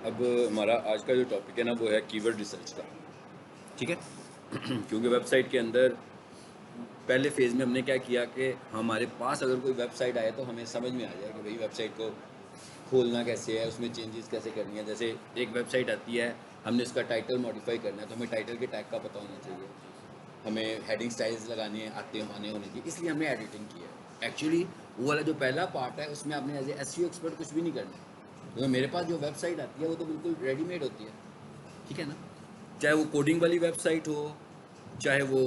अब हमारा आज का जो टॉपिक है ना वो है कीवर्ड रिसर्च का। ठीक है। क्योंकि वेबसाइट के अंदर पहले फेज़ में हमने क्या किया कि हमारे पास अगर कोई वेबसाइट आए तो हमें समझ में आ जाए कि भाई वेबसाइट को खोलना कैसे है, उसमें चेंजेस कैसे करनी है। जैसे एक वेबसाइट आती है, हमने उसका टाइटल मॉडिफाई करना है तो हमें टाइटल के टैग का पता होना चाहिए, हमें हेडिंग स्टाइल्स लगानी है, आने होने की, इसलिए हमने एडिटिंग की है। एक्चुअली वो वाला जो पहला पार्ट है उसमें आपने एज ए एसईओ एक्सपर्ट कुछ भी नहीं करना है, क्योंकि मेरे पास जो वेबसाइट आती है वो तो बिल्कुल रेडीमेड होती है। ठीक है ना। चाहे वो कोडिंग वाली वेबसाइट हो, चाहे वो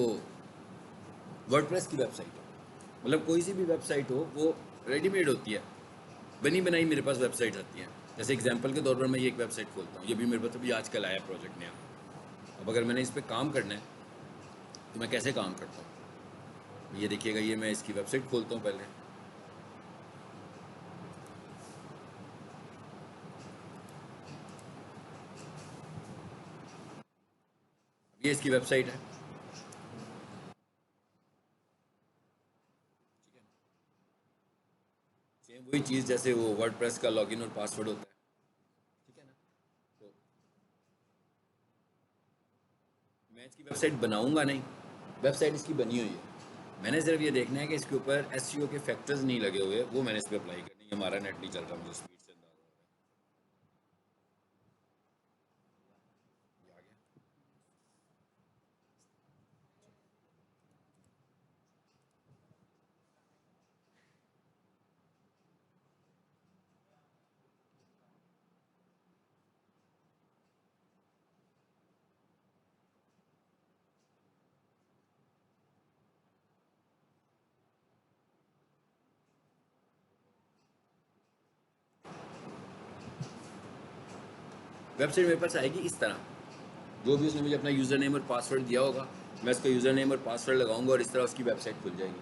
वर्डप्रेस की वेबसाइट हो, मतलब कोई सी भी वेबसाइट हो वो रेडीमेड होती है, बनी बनाई मेरे पास वेबसाइट आती हैं। जैसे एग्जांपल के तौर पर मैं ये एक वेबसाइट खोलता हूँ, ये भी मेरे पास अभी आजकल आया प्रोजेक्ट नया। अब अगर मैंने इस पर काम करना है तो मैं कैसे काम करता हूँ, ये देखिएगा, ये मैं इसकी वेबसाइट खोलता हूँ पहले। ये इसकी वेबसाइट है। ठीक है। सेम वही चीज़ जैसे वो वर्डप्रेस का लॉगिन और पासवर्ड होता है। ठीक है ना। तो मैं इसकी वेबसाइट बनाऊंगा नहीं, वेबसाइट इसकी बनी हुई है। मैंने सिर्फ ये देखना है कि इसके ऊपर एसईओ के फैक्टर्स नहीं लगे हुए, वो मैंने इस पर अप्लाई करनी है। हमारा नेट नहीं चल रहा, मुझे स्पीड से अंदाजा हो रहा है। ये आ गया। वेबसाइट मेरे पास आएगी इस तरह, जो भी उसने मुझे अपना यूज़र नेम और पासवर्ड दिया होगा, मैं उसका यूज़र नेम और पासवर्ड लगाऊंगा और इस तरह उसकी वेबसाइट खुल जाएगी।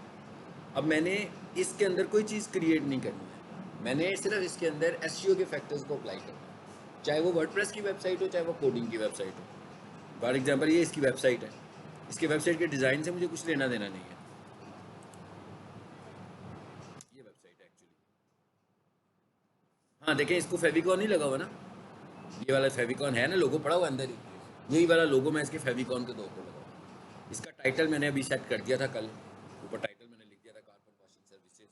अब मैंने इसके अंदर कोई चीज़ क्रिएट नहीं करनी है, मैंने सिर्फ इसके अंदर एसईओ के फैक्टर्स को अप्लाई करना है, चाहे वो वर्डप्रेस की वेबसाइट हो, चाहे वो कोडिंग की वेबसाइट हो। फॉर एग्जाम्पल ये इसकी वेबसाइट है, इसके वेबसाइट के डिज़ाइन से मुझे कुछ लेना देना नहीं है। ये वेबसाइट है एक्चुअली। हाँ देखें, इसको फेविकॉन नहीं लगा हुआ ना, ये वाला फेविकॉन है ना, लोगो पड़ा हुआ अंदर ही, यही वाला लोगो मैं इसके फेविकॉन के दो पे लगा। इसका टाइटल मैंने अभी सेट कर दिया था कल, ऊपर टाइटल मैंने लिख दिया था कारपेट वॉशिंग सर्विसेज।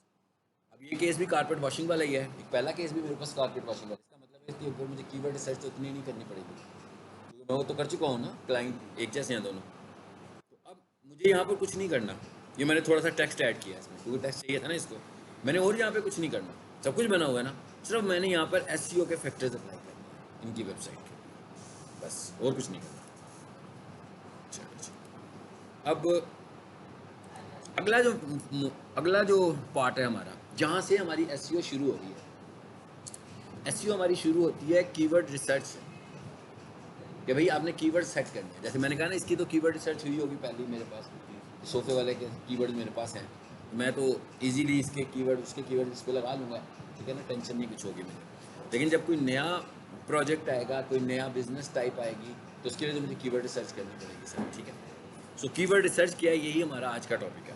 अब ये केस भी कारपेट वॉशिंग वाला ही है, एक पहला केस भी मेरे पास कारपेट वॉशिंग वाला। इसका मतलब है इसके ऊपर मुझे कीवर्ड रिसर्च तो इतनी नहीं करनी पड़ेगी, क्योंकि मैं वो तो कर चुका हूँ ना, क्लाइंट एक जैसे हैं दोनों। तो अब मुझे यहाँ पर कुछ नहीं करना। ये मैंने थोड़ा सा टेक्स्ट ऐड किया इसमें, क्योंकि टेक्स्ट चाहिए था ना इसको। मैंने और यहाँ पे कुछ नहीं करना, सब कुछ बना हुआ है ना। सिर्फ मैंने यहाँ पर एसईओ के फैक्टर्स अप्लाई करने हैं इनकी वेबसाइट के, बस और कुछ नहीं करना। चलो जी। अब अगला जो पार्ट है हमारा, जहाँ से हमारी एसईओ शुरू हो रही है, एसईओ हमारी शुरू होती है कीवर्ड रिसर्च से, कि भाई आपने कीवर्ड सेट करने हैं। जैसे मैंने कहा ना, इसकी तो कीवर्ड रिसर्च हुई होगी पहले ही मेरे पास, सोफे वाले के कीवर्ड मेरे पास हैं, तो मैं तो इजीली इसके कीवर्ड उसके कीवर्ड इस पर लगा लूँगा। ठीक है ना, टेंशन नहीं कुछ होगी मेरे। लेकिन जब कोई नया प्रोजेक्ट आएगा, कोई नया बिजनेस टाइप आएगी, तो उसके लिए तो मुझे कीवर्ड रिसर्च करनी पड़ेगी सर। ठीक है। सो कीवर्ड रिसर्च क्या है, यही हमारा आज का टॉपिक है।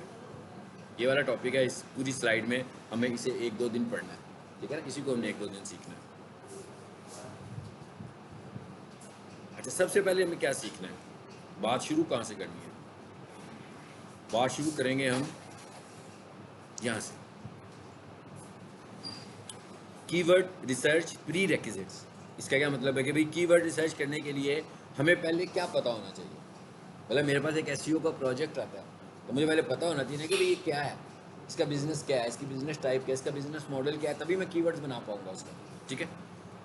ये वाला टॉपिक है, इस पूरी स्लाइड में हमें इसे 1-2 दिन पढ़ना है। ठीक है ना, किसी को हमने 1-2 दिन सीखना है। अच्छा, सबसे पहले हमें क्या सीखना है, बात शुरू कहाँ से करनी है। बात शुरू करेंगे हम यहाँ से, कीवर्ड रिसर्च प्री रेक्विजिट्स। इसका क्या मतलब है कि भाई कीवर्ड रिसर्च करने के लिए हमें पहले क्या पता होना चाहिए। मतलब मेरे पास एक एसईओ का प्रोजेक्ट आता है, तो मुझे पहले पता होना चाहिए कि भाई ये क्या है, इसका बिजनेस क्या है, इसकी बिजनेस टाइप क्या है, इसका बिजनेस मॉडल क्या है, तभी मैं कीवर्ड्स बना पाऊंगा उसका। ठीक है।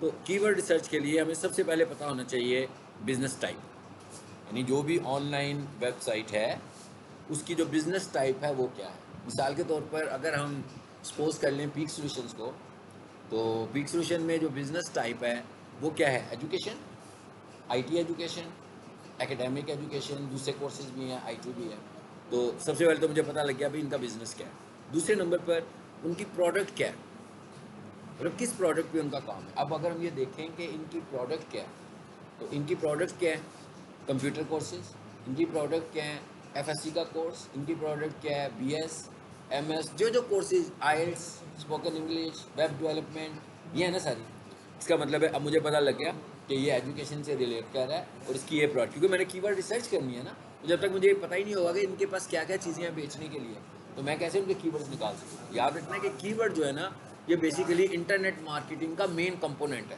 तो कीवर्ड रिसर्च के लिए हमें सबसे पहले पता होना चाहिए बिजनेस टाइप, यानी जो भी ऑनलाइन वेबसाइट है उसकी जो बिजनेस टाइप है वो क्या है। मिसाल के तौर पर अगर हम सपोज कर लें पीक सॉल्यूशंस को, तो पीक सॉल्यूशन में जो बिजनेस टाइप है वो क्या है, education, IT education, academic education, दूसरे कोर्सेज भी हैं, आईटी भी है। तो सबसे पहले तो मुझे पता लग गया भाई इनका बिजनेस क्या है। दूसरे नंबर पर उनकी प्रोडक्ट क्या है, मतलब किस प्रोडक्ट पे उनका काम है। अब अगर हम ये देखें कि इनकी प्रोडक्ट क्या है, तो इनकी प्रोडक्ट क्या है, कंप्यूटर कोर्सेज। इनकी प्रोडक्ट क्या है, एफएससी का कोर्स। इनकी प्रोडक्ट क्या है, बीएस, एमएस, जो जो courses, IELTS, spoken English, web development, ये है ना सारी। इसका मतलब है अब मुझे पता लग गया कि ये एजुकेशन से रिलेट कर रहा है और इसकी ये प्रोडक्ट, क्योंकि मैंने कीवर्ड रिसर्च करनी है ना, तो जब तक मुझे पता ही नहीं होगा कि इनके पास क्या क्या चीज़ें हैं बेचने के लिए, तो मैं कैसे उनके कीवर्ड्स निकाल सकूँ। याद रखना कि कीवर्ड जो है ना, ये बेसिकली इंटरनेट मार्केटिंग का मेन कंपोनेंट है।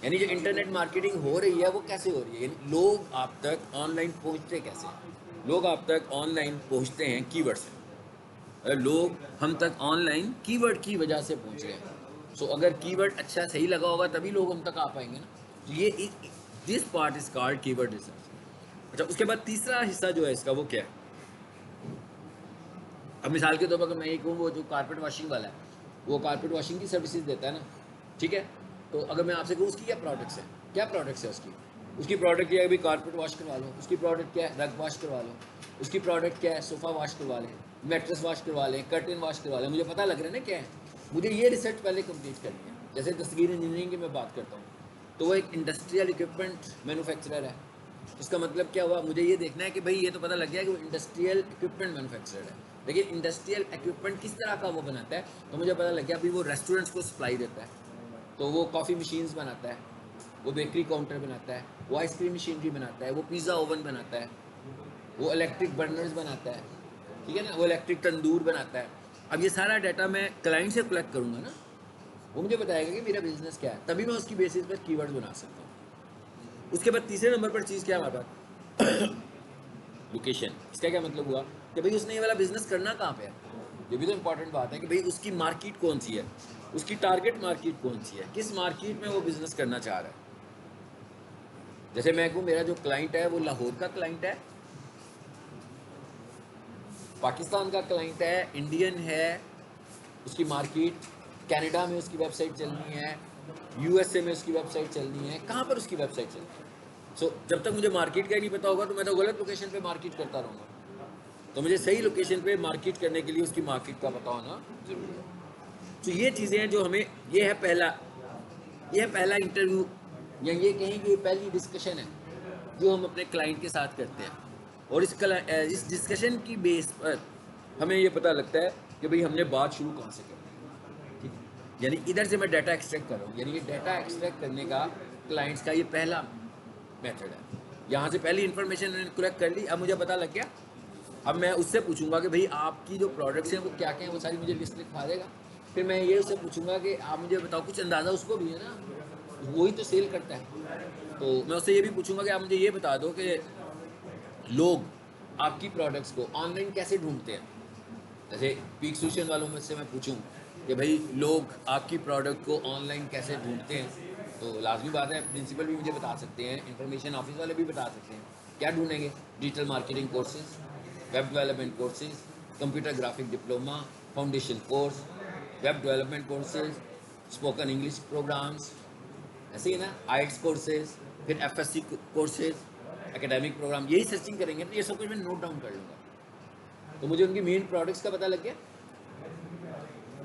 यानी जो इंटरनेट मार्केटिंग हो रही है वो कैसे हो रही है, यानी लोग आप तक ऑनलाइन पहुंचते कैसे हैं। लोग आप तक ऑनलाइन पहुंचते हैं कीवर्ड से। लोग हम तक ऑनलाइन कीवर्ड की वजह से पहुंच रहे हैं। सो अगर कीवर्ड अच्छा सही लगा होगा तभी लोग हम तक आ पाएंगे ना। तो ये this part is called keyword research. अच्छा, उसके बाद तीसरा हिस्सा जो है इसका वो क्या है। अब मिसाल के तौर पर अगर मैं ये कहूँ, वो जो कारपेट वॉशिंग वाला है वो कारपेट वॉशिंग की सर्विसेज देता है ना, ठीक है। तो अगर मैं आपसे कहूँ उसकी क्या प्रोडक्ट्स हैं, क्या प्रोडक्ट्स है उसकी प्रोडक्ट क्या है, अभी कारपेट वॉश करवा लो, उसकी प्रोडक्ट क्या है, रग वॉश करवा लो, उसकी प्रोडक्ट क्या है, सोफ़ा वॉश करवा लें, मैट्रेस वॉश करवा लें, कर्टन वॉश करवा लें। मुझे पता लग रहा है ना क्या है, मुझे ये रिसर्च पहले कंप्लीट करनी है। जैसे दस्तगीर इंजीनियरिंग की मैं बात करता हूँ, तो वो एक इंडस्ट्रियल इक्विपमेंट मैन्युफैक्चरर है। इसका मतलब क्या हुआ, मुझे ये देखना है कि भाई ये तो पता लग गया कि वो इंडस्ट्रियल इक्विपमेंट मैन्युफैक्चरर है, लेकिन इंडस्ट्रियल इक्विपमेंट किस तरह का वो बनाता है, तो मुझे पता लग गया अभी वो रेस्टोरेंट्स को सप्लाई देता है, तो वो कॉफ़ी मशीन्स बनाता है, वो बेकरी काउंटर बनाता है, वो आइसक्रीम मशीनरी बनाता है, वो पिज़्ज़ा ओवन बनाता है, वो इलेक्ट्रिक बर्नर्स बनाता है, ठीक है ना, वो इलेक्ट्रिक तंदूर बनाता है। अब ये सारा डाटा मैं क्लाइंट से कलेक्ट करूँगा ना, वो मुझे बताएगा कि मेरा बिजनेस क्या है, तभी मैं उसकी बेसिस पर कीवर्ड बना सकता हूँ। उसके बाद तीसरे नंबर पर चीज़ क्या है हमारे पास, लोकेशन। इसका क्या मतलब हुआ कि भाई उसने ये वाला बिजनेस करना कहाँ पे है। ये भी तो इंपॉर्टेंट बात है कि भाई उसकी मार्केट कौन सी है, उसकी टारगेट मार्केट कौन सी है, किस मार्केट में वो बिजनेस करना चाह रहा है। जैसे मैं कहूँ मेरा जो क्लाइंट है वो लाहौर का क्लाइंट है, पाकिस्तान का क्लाइंट है, इंडियन है, उसकी मार्केट कनाडा में उसकी वेबसाइट चलनी है, यूएसए में उसकी वेबसाइट चलनी है, कहाँ पर उसकी वेबसाइट चलनी है। सो जब तक मुझे मार्केट का ही नहीं पता होगा तो मैं तो गलत लोकेशन पे मार्केट करता रहूँगा। तो मुझे सही लोकेशन पे मार्केट करने के लिए उसकी मार्केट का पता होना जरूरी है। तो ये चीज़ें हैं जो हमें, ये है पहला इंटरव्यू, या ये कहें कि ये पहली डिस्कशन है जो हम अपने क्लाइंट के साथ करते हैं। और इस डिस्कशन की बेस पर हमें ये पता लगता है कि भाई हमने बात शुरू कहाँ से करनी है, ठीक है। यानी इधर से मैं डाटा एक्सट्रैक्ट कर रहा हूँ, यानी ये डाटा एक्सट्रैक्ट करने का क्लाइंट्स का ये पहला मेथड है। यहाँ से पहली इन्फॉर्मेशन मैंने कलेक्ट कर ली, अब मुझे पता लग गया। अब मैं उससे पूछूंगा कि भाई आपकी जो प्रोडक्ट्स हैं वो क्या क्या हैं, वो सारी मुझे लिस्ट लिखवा देगा। फिर मैं ये उससे पूछूंगा कि आप मुझे बताओ, कुछ अंदाज़ा उसको भी है ना, वही तो सेल करता है। तो मैं उससे ये भी पूछूंगा कि आप मुझे ये बता दो कि लोग आपकी प्रोडक्ट्स को ऑनलाइन कैसे ढूंढते हैं। जैसे पीक सोल्यूशन वालों में से मैं पूछूं कि भाई लोग आपकी प्रोडक्ट को ऑनलाइन कैसे ढूंढते हैं, तो लाजमी बात है प्रिंसिपल भी मुझे बता सकते हैं, इंफॉर्मेशन ऑफिस वाले भी बता सकते हैं। क्या ढूंढेंगे, digital marketing courses, web development courses, computer graphic diploma, foundation course, web development courses, spoken English programmes, ऐसे ही ना, आइट्स कोर्सेज, फिर एफएससी कोर्सेज, एकेडमिक प्रोग्राम, यही सर्चिंग करेंगे तो ये सब कुछ मैं नोट डाउन कर लूँगा। तो मुझे उनकी मेन प्रोडक्ट्स का पता लग गया।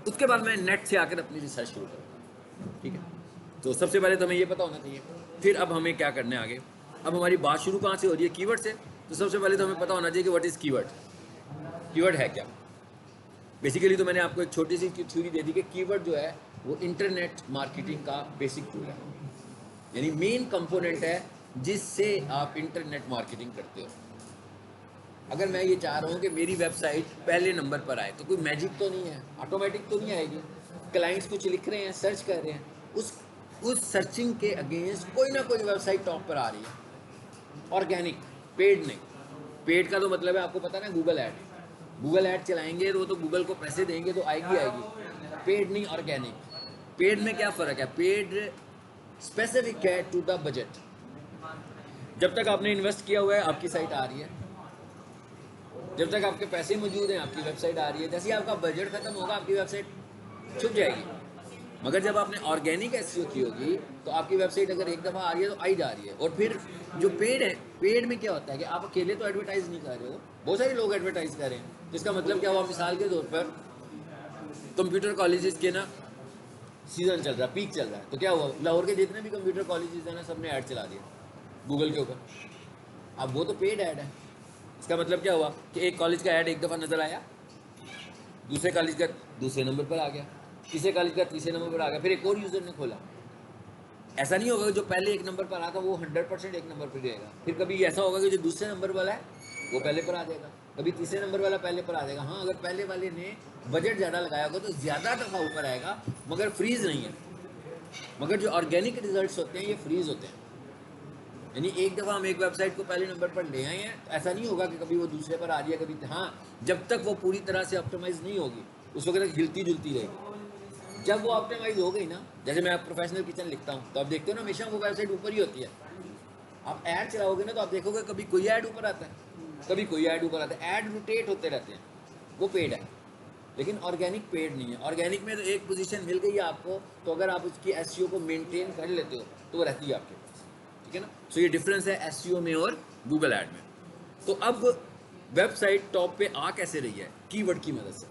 उसके बाद मैं नेट से आकर अपनी रिसर्च शुरू करूँगा, ठीक है। तो सबसे पहले तो हमें ये पता होना चाहिए। फिर अब हमें क्या करना है आगे, अब हमारी बात शुरू कहाँ से हो रही है, कीवर्ड से। तो सबसे पहले तो हमें पता होना चाहिए कि व्हाट इज़ कीवर्ड, कीवर्ड है क्या। बेसिकली तो मैंने आपको एक छोटी सी थ्योरी दे दी कि कीवर्ड जो है वो इंटरनेट मार्केटिंग का बेसिक टूल है, यानी मेन कंपोनेंट है जिससे आप इंटरनेट मार्केटिंग करते हो। अगर मैं ये चाह रहा हूँ कि मेरी वेबसाइट पहले नंबर पर आए, तो कोई मैजिक तो नहीं है, ऑटोमेटिक तो नहीं आएगी। क्लाइंट्स कुछ लिख रहे हैं, सर्च कर रहे हैं, उस सर्चिंग के अगेंस्ट कोई ना कोई वेबसाइट टॉप पर आ रही है। ऑर्गेनिक, पेड नहीं। पेड का तो मतलब है आपको पता ना, गूगल ऐड। गूगल ऐड चलाएंगे तो गूगल को पैसे देंगे तो आएगी। पेड नहीं, ऑर्गेनिक। पेड में क्या फ़र्क है, पेड स्पेसिफिक है टू द बजट। जब तक आपने इन्वेस्ट किया हुआ है आपकी साइट आ रही है, जब तक आपके पैसे मौजूद हैं आपकी वेबसाइट आ रही है। जैसे ही आपका बजट खत्म होगा आपकी वेबसाइट छुप जाएगी। मगर जब आपने ऑर्गेनिक एसईओ की होगी तो आपकी वेबसाइट अगर एक दफ़ा आ रही है तो आई जा रही है। और फिर जो पेड है, पेड में क्या होता है कि आप अकेले तो एडवर्टाइज नहीं कर रहे हो, बहुत सारे लोग एडवर्टाइज कर रहे हैं। जिसका मतलब क्या हुआ, मिसाल के तौर पर कंप्यूटर कॉलेजेस के ना सीज़न चल रहा है, पीक चल रहा है, तो क्या हुआ, लाहौर के जितने भी कंप्यूटर कॉलेजेस हैं ना, सबने ऐड चला दिया गूगल के ऊपर। अब वो तो पेड ऐड है। इसका मतलब क्या हुआ कि एक कॉलेज का ऐड एक दफ़ा नज़र आया, दूसरे कॉलेज का दूसरे नंबर पर आ गया, तीसरे कॉलेज का तीसरे नंबर पर आ गया, फिर एक और यूज़र ने खोला। ऐसा नहीं होगा कि जो पहले एक नंबर पर आता वो 100% एक नंबर पर रहेगा। फिर कभी ऐसा होगा कि जो दूसरे नंबर वाला है वो पहले पर आ जाएगा, कभी तीसरे नंबर वाला पहले पर आ जाएगा। हाँ, अगर पहले वाले ने बजट ज़्यादा लगाया होगा तो ज़्यादा दफ़ा ऊपर आएगा, मगर फ्रीज़ नहीं है। मगर जो ऑर्गेनिक रिजल्ट्स होते हैं ये फ्रीज़ होते हैं। यानी एक दफ़ा हम एक वेबसाइट को पहले नंबर पर ले आए हैं तो ऐसा नहीं होगा कि कभी वो दूसरे पर आ रही है, कभी, हाँ, जब तक वो पूरी तरह से ऑप्टिमाइज नहीं होगी उस वक्त तक हिलती जुलती रहेगी। जब वो ऑप्टिमाइज हो गई ना, जैसे मैं प्रोफेशनल किचन लिखता हूँ तो आप देखते हो ना हमेशा वो वेबसाइट ऊपर ही होती है। आप ऐड चलाओगे ना तो आप देखोगे कभी कोई ऐड ऊपर आता है, कभी कोई ऐड ऊपर आता है, ऐड रोटेट होते रहते हैं, वो पेड है। लेकिन ऑर्गेनिक पेड नहीं है। ऑर्गेनिक में तो एक पोजीशन मिल गई है आपको, तो अगर आप उसकी एसईओ को मेंटेन कर लेते हो तो वो रहती है आपके पास, ठीक है ना। सो ये डिफरेंस है एसईओ में और गूगल ऐड में। तो अब वेबसाइट टॉप पे आ कैसे रही है? कीवर्ड की मदद से।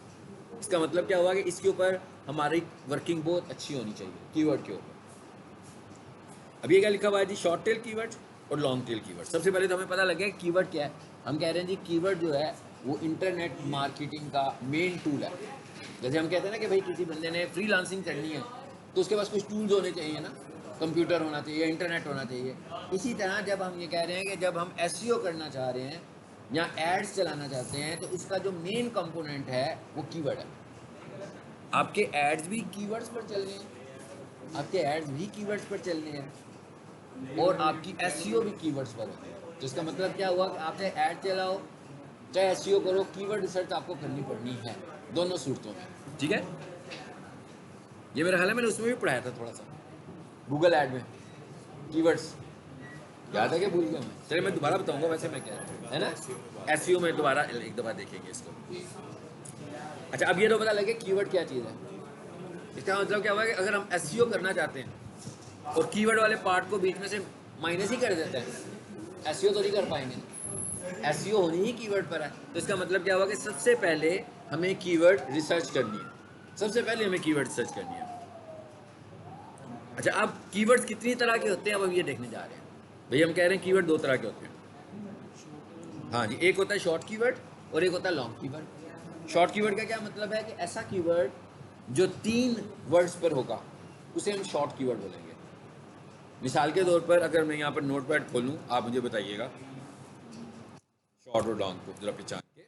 इसका मतलब क्या हुआ कि इसके ऊपर हमारी वर्किंग बहुत अच्छी होनी चाहिए कीवर्ड के ऊपर। अब ये क्या लिखा हुआ है जी, शॉर्ट टेल कीवर्ड और लॉन्ग टेल कीवर्ड। सबसे पहले तो हमें पता लग गया कीवर्ड क्या है। हम कह रहे हैं जी कीवर्ड जो है वो इंटरनेट मार्केटिंग का मेन टूल है। जैसे हम कहते हैं ना कि भाई किसी बंदे ने फ्रीलांसिंग करनी है तो उसके पास कुछ टूल्स होने चाहिए ना, कंप्यूटर होना चाहिए, इंटरनेट होना चाहिए। इसी तरह जब हम ये कह रहे हैं कि जब हम एसईओ करना चाह रहे हैं या एड्स चलाना चाहते हैं तो उसका जो मेन कंपोनेंट है वो कीवर्ड है। आपके एड्स भी कीवर्ड्स पर चल रहे हैं, आपके एड्स भी कीवर्ड्स पर चल रहे हैं और आपकी एसईओ भी कीवर्ड्स पर है। तो इसका मतलब क्या हुआ कि आपने ऐड चलाओ चाहे एसईओ करो, कीवर्ड रिसर्च आपको करनी पड़नी है दोनों सूरतों में, ठीक है। ये मेरा ख्याल है मैंने उसमें भी पढ़ाया था थोड़ा सा, गूगल ऐड में कीवर्ड्स याद है कि भूल गया मैं? चलिए मैं दोबारा बताऊंगा वैसे मैं क्या है ना, एसईओ में दोबारा एक दफ़ा देखेंगे इसको। अच्छा, अब ये तो पता लगे कीवर्ड क्या चीज़ है। इसका मतलब क्या हुआ कि अगर हम एसईओ करना चाहते हैं और कीवर्ड वाले पार्ट को बीच में से माइनस ही कर देते हैं, एसईओ तो नहीं कर पाएंगे। एसईओ होनी ही कीवर्ड पर है। तो इसका मतलब क्या हुआ कि सबसे पहले हमें कीवर्ड रिसर्च करनी है, सबसे पहले हमें कीवर्ड रिसर्च करनी है। अच्छा, अब कीवर्ड्स कितनी तरह के होते हैं अब हम ये देखने जा रहे हैं। भाई हम कह रहे हैं कीवर्ड दो तरह के होते हैं। हाँ जी, एक होता है शॉर्ट कीवर्ड और एक होता है लॉन्ग कीवर्ड। शॉर्ट कीवर्ड का क्या मतलब है कि ऐसा कीवर्ड जो 3 वर्ड्स पर होगा उसे हम शॉर्ट कीवर्ड बोलेंगे। मिसाल के तौर पर अगर मैं यहाँ पर नोटपैड खोलूँ, आप मुझे बताइएगा शॉर्ट और लॉन्ग को जरा पहचान के।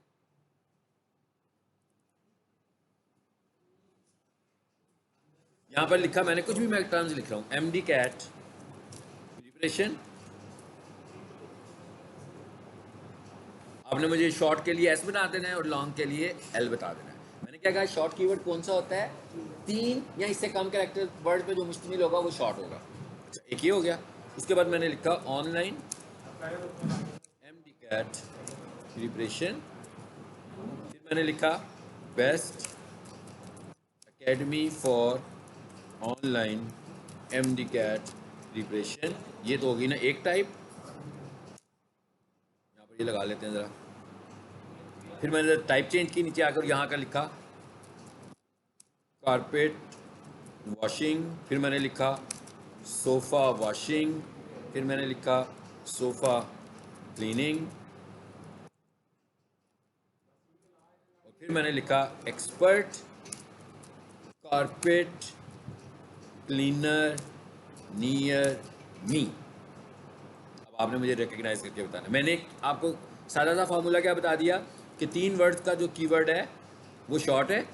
यहाँ पर लिखा मैंने कुछ भी, मैं टर्म्स लिख रहा हूँ, एमडी कैट प्रिपरेशन। आपने मुझे शॉर्ट के लिए एस बता देना है और लॉन्ग के लिए एल बता देना है। मैंने क्या कहा, शॉर्ट कीवर्ड कौन सा होता है? 3 या इससे कम कैरेक्टर वर्ड पे जो मुश्तमिल होगा वो शॉर्ट होगा। अच्छा, एक ये हो गया। उसके बाद मैंने लिखा ऑनलाइन एमडी कैट प्रिपरेशन। फिर मैंने लिखा best academy for online MDCAT preparation. ये तो होगी ना एक टाइप, यहाँ पर ये लगा लेते हैं ज़रा। फिर मैंने टाइप चेंज की, नीचे आकर यहाँ का लिखा कारपेट वॉशिंग। फिर मैंने लिखा सोफ़ा वॉशिंग। फिर मैंने लिखा सोफ़ा क्लीनिंग। और फिर मैंने लिखा expert carpet cleaner near me. अब आपने मुझे रिकग्नाइज करके बताना। मैंने आपको सादा सा फार्मूला क्या बता दिया कि 3 वर्ड्स का जो कीवर्ड है वो शॉर्ट है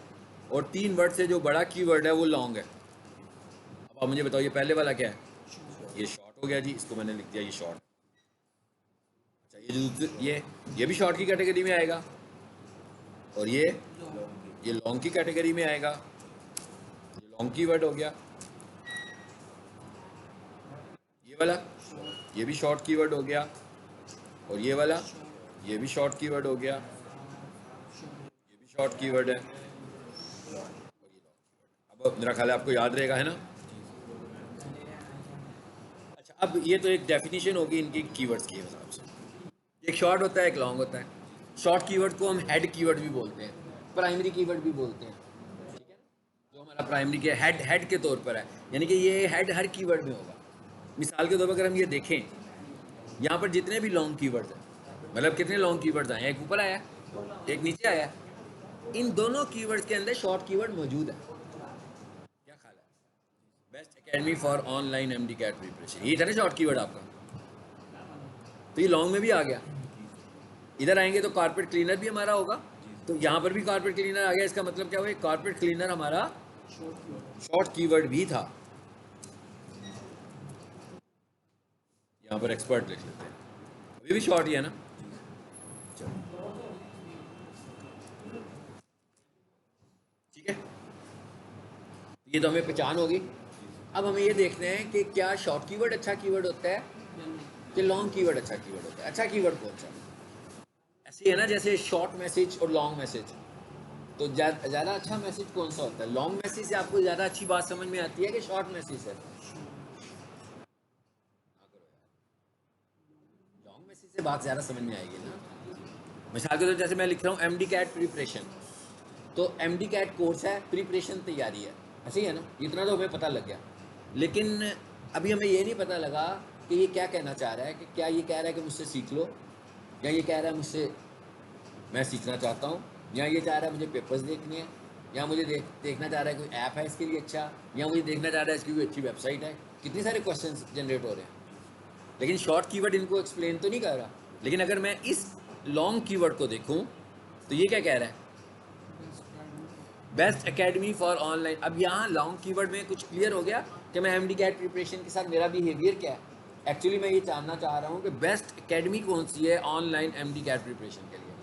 और 3 वर्ड से जो बड़ा कीवर्ड है वो लॉन्ग है। अब आप मुझे बताओ ये पहले वाला क्या है? ये शॉर्ट हो गया जी, इसको मैंने लिख दिया ये शॉर्ट। अच्छा, ये भी शॉर्ट की कैटेगरी में आएगा और ये लॉन्ग की कैटेगरी में आएगा। ये लॉन्ग कीवर्ड हो गया। ये वाला ये भी शॉर्ट कीवर्ड हो गया और ये वाला ये भी शॉर्ट कीवर्ड हो गया। ये भी शॉर्ट कीवर्ड है और ये लॉन्ग कीवर्ड। अब मेरा ख्याल है आपको याद रहेगा, है ना। अच्छा, अब ये तो एक डेफिनेशन होगी इनकी कीवर्ड्स की हिसाब से। एक शॉर्ट होता है, एक लॉन्ग होता है। शॉर्ट कीवर्ड को हम हेड कीवर्ड भी बोलते हैं, प्राइमरी कीवर्ड भी बोलते हैं, ठीक है। जो हमारा प्राइमरी के हेड के तौर पर है, यानी कि ये हेड हर कीवर्ड में होगा। मिसाल के तौर पर अगर हम ये देखें, यहाँ पर जितने भी लॉन्ग कीवर्ड्स हैं, मतलब कितने लॉन्ग कीवर्ड्स आए, एक ऊपर आया एक नीचे आया, इन दोनों कीवर्ड्स के अंदर शॉर्ट कीवर्ड मौजूद है। Best academy for online MDCAT preparation, ये था ना शॉर्ट कीवर्ड आपका। तो ये लॉन्ग में भी आ गया। इधर आएंगे तो कारपेट क्लीनर भी हमारा होगा, तो यहाँ पर भी कारपेट क्लीनर आ गया। इसका मतलब क्या हुआ, कारपेट क्लीनर हमारा शॉर्ट कीवर्ड भी था। यहाँ पर एक्सपर्ट लिख लेते हैं, अभी भी शॉर्ट ही है ना। चलो ठीक है, ये तो हमें पहचान होगी। अब हमें ये देखना है कि क्या शॉर्ट कीवर्ड अच्छा कीवर्ड होता है कि लॉन्ग कीवर्ड अच्छा कीवर्ड होता है। अच्छा कीवर्ड कौन सा? ऐसे है ना, जैसे शॉर्ट मैसेज और लॉन्ग मैसेज, तो ज़्यादा अच्छा मैसेज कौन सा होता है? लॉन्ग मैसेज से आपको ज़्यादा अच्छी बात समझ में आती है कि शॉर्ट मैसेज से? लॉन्ग मैसेज से बात ज़्यादा समझ में आएगी ना। मिसाल के तौर जैसे मैं लिख रहा हूँ एमडी कैट प्रिपरेशन, तो एमडी कैट कोर्स है, प्रिपरेशन तैयारी है, ऐसे ही है ना। इतना तो हमें पता लग गया, लेकिन अभी हमें ये नहीं पता लगा कि ये क्या कहना चाह रहा है। कि क्या ये कह रहा है कि मुझसे सीख लो, या ये कह रहा है मुझसे मैं सीखना चाहता हूँ, या ये चाह रहा है मुझे पेपर्स देखने हैं, या मुझे देखना चाह रहा है कोई ऐप है इसके लिए अच्छा, या मुझे देखना चाह रहा है इसकी कोई अच्छी वेबसाइट है। कितने सारे क्वेश्चन जनरेट हो रहे हैं, लेकिन शॉर्ट कीवर्ड इनको एक्सप्लेन तो नहीं कर रहा। लेकिन अगर मैं इस लॉन्ग कीवर्ड को देखूँ तो ये क्या कह रहा है, बेस्ट एकेडमी फॉर ऑनलाइन। अब यहाँ लॉन्ग कीवर्ड में कुछ क्लियर हो गया कि मैं एमडी कैट प्रिपरेशन के साथ मेरा बिहेवियर क्या है। एक्चुअली मैं ये जानना चाह रहा हूँ कि बेस्ट एकेडमी कौन सी है ऑनलाइन एमडी कैट प्रिपरेशन के लिए।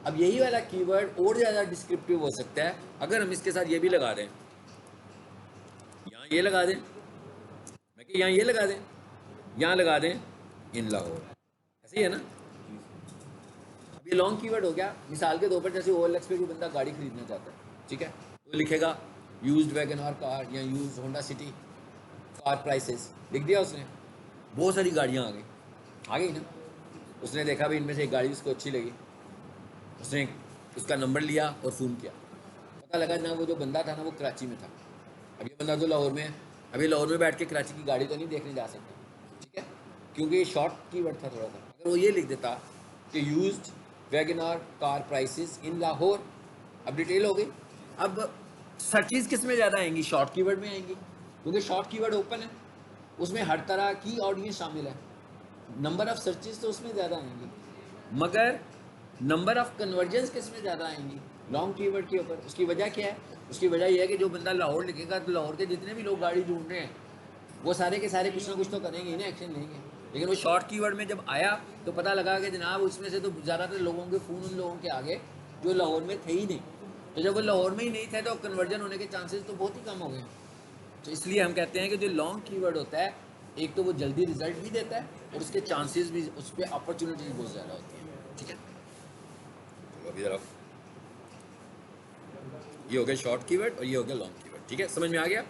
अब यही वाला कीवर्ड और ज़्यादा डिस्क्रिप्टिव हो सकता है अगर हम इसके साथ ये भी लगा दें, यहाँ ये लगा दें, मैं कि यहाँ ये लगा दें, यहाँ लगा दें इन लाहौर, ऐसे ही है ना। अब ये लॉन्ग कीवर्ड हो गया। मिसाल के तौर पर जैसे OLX पे कोई बंदा गाड़ी खरीदना चाहता है, ठीक है, तो लिखेगा यूज्ड वैगन आर कार या used Honda city car prices, लिख दिया उसने। बहुत सारी गाड़ियाँ आ गई ना। उसने देखा भाई इनमें से एक गाड़ी उसको अच्छी लगी, उसने उसका नंबर लिया और फ़ोन किया। पता लगा ना वो जो बंदा था ना वो कराची में था। अब ये बंदा तो लाहौर में है, अभी लाहौर में बैठ के कराची की गाड़ी तो नहीं देखने जा सकता, ठीक है, क्योंकि ये शॉर्ट कीवर्ड था थोड़ा सा। अगर वो ये लिख देता कि used wagon R car prices in Lahore, अब डिटेल हो गई। अब सर्चेज किस में ज़्यादा आएंगी? शॉर्ट कीवर्ड में आएंगी, क्योंकि शॉर्ट कीवर्ड ओपन है, उसमें हर तरह की ऑडियंस शामिल है। नंबर ऑफ सर्चेज तो उसमें ज़्यादा आएंगी, मगर नंबर ऑफ कन्वर्जन्स किस में ज़्यादा आएंगी? लॉन्ग कीवर्ड के ऊपर। उसकी वजह क्या है? उसकी वजह यह है कि जो बंदा लाहौर लिखेगा तो लाहौर के जितने भी लोग गाड़ी ढूंढ रहे हैं वो सारे के सारे कुछ ना कुछ तो करेंगे ही ना, एक्शन लेंगे। लेकिन वो शॉर्ट कीवर्ड में जब आया तो पता लगा कि जनाब उसमें से तो ज़्यादातर लोगों के फ़ोन उन लोगों के आगे जो लाहौर में थे ही नहीं। तो जब वो लाहौर में ही नहीं थे तो कन्वर्जन होने के चांसेस तो बहुत ही कम हो गए। तो इसलिए हम कहते हैं कि जो लॉन्ग कीवर्ड होता है, एक तो वो जल्दी रिजल्ट भी देता है और उसके चांसेस भी, उस पर अपॉर्चुनिटीज बहुत ज़्यादा होती है, ठीक है। तो अभी जरा ये हो गया शॉर्ट कीवर्ड और ये हो गया लॉन्ग कीवर्ड, ठीक है, समझ में आ गया।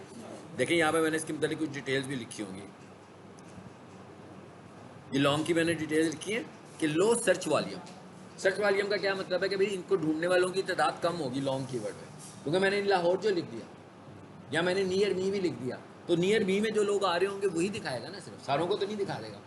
देखिए यहाँ पे मैंने इसके मतलब कुछ डिटेल्स भी लिखी होंगी। ये लॉन्ग की मैंने डिटेल्स लिखी है कि लो सर्च वॉल्यूम। सर्च वॉल्यूम का क्या मतलब है कि भाई इनको ढूंढने वालों की तादाद कम होगी लॉन्ग कीवर्ड में, क्योंकि मैंने लाहौर जो लिख दिया या मैंने नियर मी भी लिख दिया, तो नियर मी में जो लोग आ रहे होंगे वही दिखाएगा ना, सिर्फ सारों को तो नहीं दिखा देगा।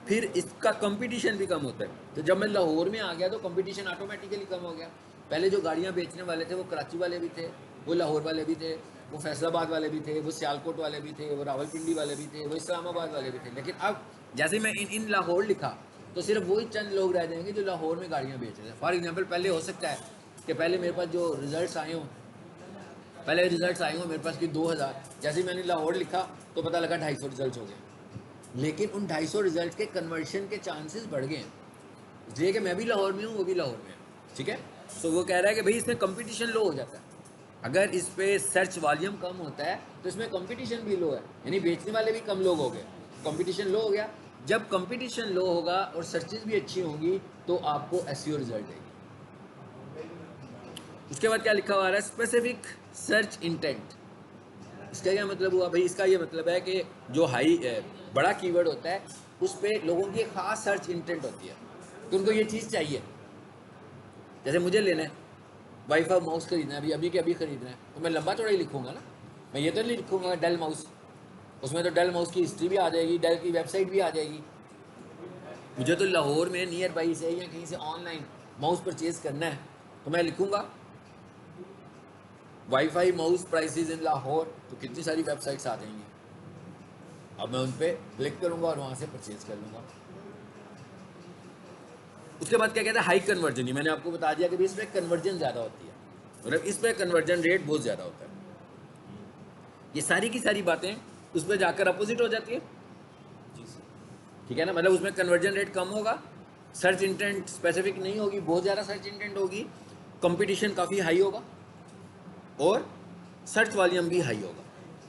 फिर इसका कंपटीशन भी कम होता है। तो जब मैं लाहौर में आ गया तो कंपटीशन ऑटोमेटिकली कम हो गया। पहले जो गाड़ियाँ बेचने वाले थे वो कराची वाले भी थे, वो लाहौर वाले भी थे, वो फैसलाबाद वाले भी थे, वो सियालकोट वाले भी थे, वो रावलपिंडी वाले भी थे, वो इस्लामाबाद वाले भी थे। लेकिन अब जैसे मैं इन लाहौर लिखा तो सिर्फ वही चंद लोग रह जाएंगे जो लाहौर में गाड़ियाँ बेच रहे थे। फॉर एग्जाम्पल पहले हो सकता है कि पहले मेरे पास जो रिजल्ट आए हों, पहले रिजल्ट्स आए हों मेरे पास कि 2000, जैसे ही मैंने लाहौर लिखा तो पता लगा 250 रिजल्ट हो गए। लेकिन उन 250 रिजल्ट के कन्वर्शन के चांसेस बढ़ गए हैं, इसलिए कि मैं भी लाहौर में हूँ, वो भी लाहौर में है, ठीक है। तो वो कह रहा है कि भाई इसमें कंपटीशन लो हो जाता है। अगर इस पर सर्च वॉल्यूम कम होता है तो इसमें कंपटीशन भी लो है, यानी बेचने वाले भी कम लोग हो गए, कंपटीशन लो हो गया। जब कंपटीशन लो होगा और सर्चेज भी अच्छी होंगी तो आपको एसईओ रिजल्ट देगी। उसके बाद क्या लिखा हुआ है, स्पेसिफिक सर्च इंटेंट। इसका क्या मतलब हुआ भाई? इसका ये मतलब है कि जो बड़ा कीवर्ड होता है उस पर लोगों की एक खास सर्च इंटेंट होती है, तो उनको ये चीज़ चाहिए। जैसे मुझे लेना है वाईफाई माउस खरीदना है, अभी के अभी खरीदना है, तो मैं लंबा चौड़ा ही लिखूंगा ना। मैं ये तो नहीं लिखूंगा डेल माउस, उसमें तो डेल माउस की हिस्ट्री भी आ जाएगी, डेल की वेबसाइट भी आ जाएगी। मुझे तो लाहौर में नियर बाई से या कहीं से ऑनलाइन माउस परचेज़ करना है, तो मैं लिखूंगा wifi mouse prices in Lahore, तो कितनी सारी वेबसाइट्स आ जाएंगी। अब मैं उन पर क्लिक करूंगा और वहां से परचेज कर लूंगा। उसके बाद क्या कहता है, हाई कन्वर्जन। ही मैंने आपको बता दिया कि इस पर कन्वर्जन ज़्यादा होती है, मतलब इस पर कन्वर्जन रेट बहुत ज़्यादा होता है। ये सारी की सारी बातें उस पर जाकर अपोजिट हो जाती है, ठीक है ना। मतलब उसमें कन्वर्जन रेट कम होगा, सर्च इंटेंट स्पेसिफिक नहीं होगी, बहुत ज़्यादा सर्च इंटेंट होगी, कंपटीशन काफ़ी हाई होगा और सर्च वॉल्यूम भी हाई होगा।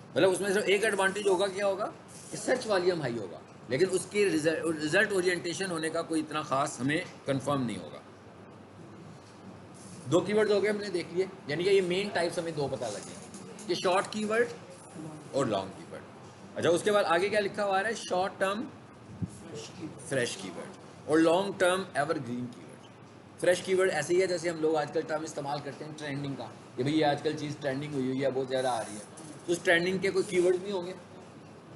मतलब उसमें सिर्फ एक एडवांटेज होगा, क्या होगा कि सर्च वॉल्यूम हाई होगा, लेकिन उसकी रिजल्ट ओरिएंटेशन होने का कोई इतना खास हमें कंफर्म नहीं होगा। दो कीवर्ड्स हो गए हमने देख लिए, यानी कि ये मेन टाइप्स हमें दो पता लगे कि शॉर्ट कीवर्ड और लॉन्ग कीवर्ड। अच्छा, उसके बाद आगे क्या लिखा हुआ है, शॉर्ट टर्म फ्रेश कीवर्ड और long term evergreen keyword. Fresh keyword ऐसे ही है जैसे हम लोग आजकल टर्म इस्तेमाल करते हैं ट्रेंडिंग का, कि भाई ये आजकल चीज़ ट्रेंडिंग हुई है, बहुत ज़्यादा आ रही है, तो उस ट्रेंडिंग के कोई कीवर्ड नहीं होंगे।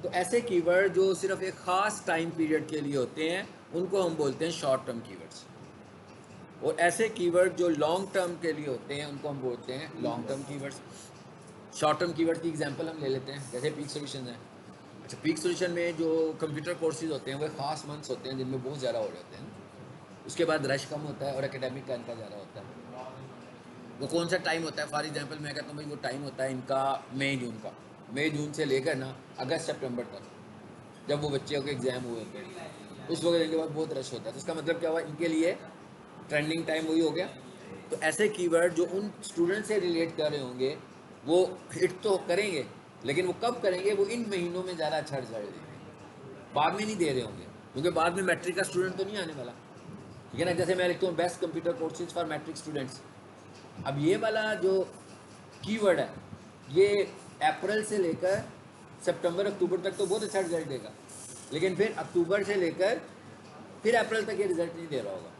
तो ऐसे कीवर्ड जो सिर्फ एक ख़ास टाइम पीरियड के लिए होते हैं उनको हम बोलते हैं शॉर्ट टर्म कीवर्ड्स, और ऐसे कीवर्ड जो लॉन्ग टर्म के लिए होते हैं उनको हम बोलते हैं long term keywords. Short term keyword की एग्जांपल हम ले लेते हैं, जैसे पीक सॉल्यूशन है। अच्छा, पीक सॉल्यूशन में जो कंप्यूटर कोर्सेज होते हैं वो खास मंथ्स होते हैं जिनमें बहुत ज़्यादा हो रहे होते हैं, उसके बाद रश कम होता है और एकेडमिक का इनका ज़्यादा होता है। वो कौन सा टाइम होता है, फॉर एग्जांपल मैं कहता हूँ भाई वो टाइम होता है इनका मई जून का, मई जून से लेकर ना अगस्त सितंबर तक, जब वो बच्चों के एग्ज़ाम हुए होते हैं, उस वक्त इनके बाद बहुत रश होता है। तो इसका मतलब क्या हुआ, इनके लिए ट्रेंडिंग टाइम वही हो गया। तो ऐसे कीवर्ड जो उन स्टूडेंट से रिलेट कर रहे होंगे वो हिट तो करेंगे, लेकिन वो कब करेंगे, वो इन महीनों में ज़्यादा अच्छा रिजल्ट देंगे, बाद में नहीं दे रहे होंगे, क्योंकि बाद में मैट्रिक का स्टूडेंट तो नहीं आने वाला, ठीक है ना। जैसे मैं लिखता हूँ best computer courses for matric students, अब ये वाला जो कीवर्ड है ये अप्रैल से लेकर सितंबर अक्टूबर तक तो बहुत अच्छा रिजल्ट देगा, लेकिन फिर अक्टूबर से लेकर फिर अप्रैल तक ये रिजल्ट नहीं दे रहा होगा।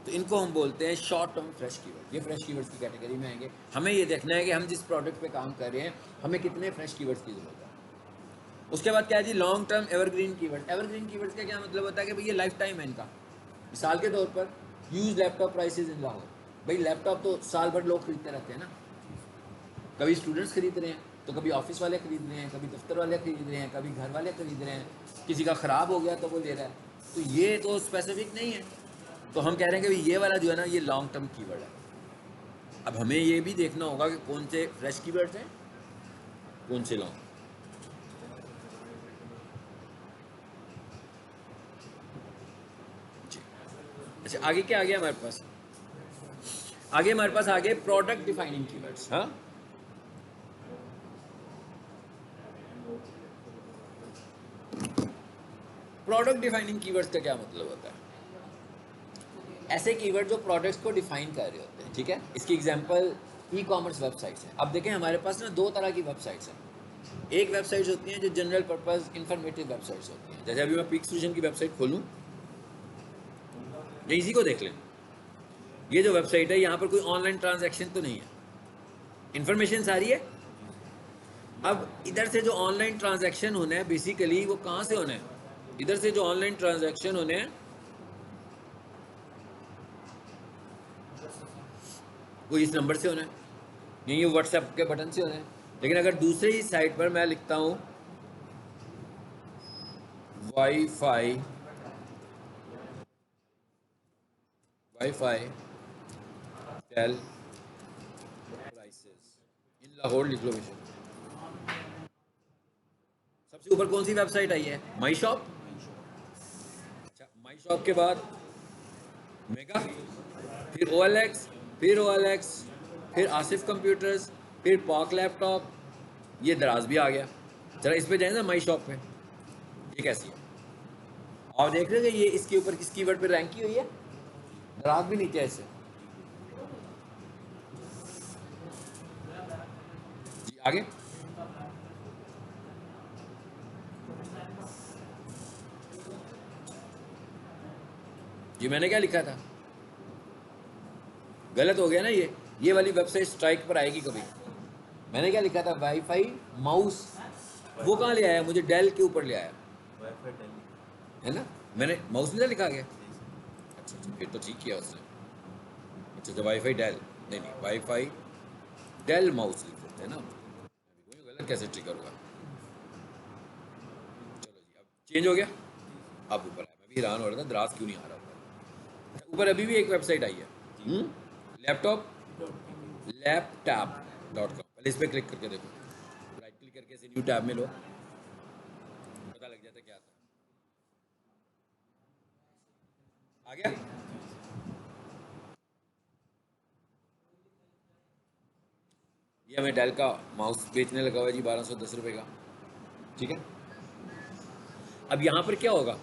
तो इनको हम बोलते हैं शॉर्ट टर्म फ्रेश कीवर्ड। ये फ्रेश कीवर्ड्स की कैटेगरी में आएंगे। हमें ये देखना है कि हम जिस प्रोडक्ट पे काम कर रहे हैं हमें कितने फ्रेश कीवर्ड्स की जरूरत है। उसके बाद क्या है जी, long term evergreen keyword. Evergreen keywords का क्या मतलब होता है कि भाई ये लाइफ टाइम है इनका। मिसाल के तौर पर यूज लैपटॉप प्राइसेज इन लाहौर, भाई लैपटॉप तो साल भर लोग खरीदते रहते हैं ना, कभी स्टूडेंट्स खरीद रहे हैं, तो कभी ऑफिस वाले खरीद रहे हैं, कभी दफ्तर वाले खरीद रहे हैं, कभी घर वाले खरीद रहे हैं, किसी का ख़राब हो गया तो वो ले रहा है। तो ये तो स्पेसिफिक नहीं है, तो हम कह रहे हैं कि ये वाला जो है ना ये लॉन्ग टर्म कीवर्ड है। अब हमें ये भी देखना होगा कि कौन से फ्रेश कीवर्ड्स हैं, कौन से लॉन्ग। जी, अच्छा आगे क्या आ गया हमारे पास, आगे हमारे पास आ गए प्रोडक्ट डिफाइनिंग कीवर्ड्स। हाँ, प्रोडक्ट डिफाइनिंग कीवर्ड्स का क्या मतलब होता है, ऐसे कीवर्ड जो प्रोडक्ट्स को डिफाइन कर रहे होते हैं, ठीक है। इसकी एग्जांपल ई कॉमर्स वेबसाइट्स हैं। अब देखें हमारे पास ना दो तरह की वेबसाइट्स हैं। एक वेबसाइट्स होती हैं जो जनरल पर्पस इंफॉर्मेटिव वेबसाइट्स होती हैं, जैसे अभी मैं पीक सॉल्यूशन की वेबसाइट खोलूँ, या इसी को देख लें, ये जो वेबसाइट है यहाँ पर कोई ऑनलाइन ट्रांजैक्शन तो नहीं है, इंफॉर्मेशन सारी है। अब इधर से जो ऑनलाइन ट्रांजैक्शन होना है बेसिकली वो कहाँ से होना है, इधर से जो ऑनलाइन ट्रांजैक्शन होने हैं वो इस नंबर से होना है, ये व्हाट्सएप के बटन से होना है। लेकिन अगर दूसरे ही साइट पर मैं लिखता हूँ wifi tell prices in Lahore, लिख लो विषय, सबसे ऊपर कौन सी वेबसाइट आई है, माई शॉप। अच्छा, माई शॉप के बाद मेगा, फिर OLX, फिर OLX, फिर आसिफ कंप्यूटर्स, फिर पॉक लैपटॉप, ये दराज भी आ गया। जरा इस पे जाए ना माई शॉप पे, ये कैसी है, और देख रहे हैं ये इसके ऊपर किस कीवर्ड पे रैंक की हुई है, दराज भी नीचे ऐसे। जी आगे, ये मैंने क्या लिखा था, गलत हो गया ना, ये वाली वेबसाइट स्ट्राइक पर आएगी कभी। मैंने क्या लिखा था, वाईफाई माउस, वो कहाँ ले आया, मुझे डेल के ऊपर ले आया, है ना, मैंने माउस में लिखा गया। अच्छा अच्छा, फिर तो ठीक किया उसने। अच्छा अच्छा, वाईफाई डेल, नहीं नहीं, वाईफाई डेल माउस लिख देते हैं ना, गलत कैसे ट्रिगर हुआ। चलो जी अब चेंज हो गया, अब ऊपर आया। मैं भी हैरान हो रहा था द्रास क्यों नहीं आ रहा ऊपर। ऊपर अभी भी एक वेबसाइट आई है, लैपटॉप लैपटॉप.com। पहले इस पर क्लिक करके देखो, राइट क्लिक करके इसे न्यू टैब में लो, पता लग जाता है क्या आता है। आ गया। ये हमें डेल का माउस बेचने लगा हुआ है जी 1210 रुपये का, ठीक है। अब यहाँ पर क्या होगा,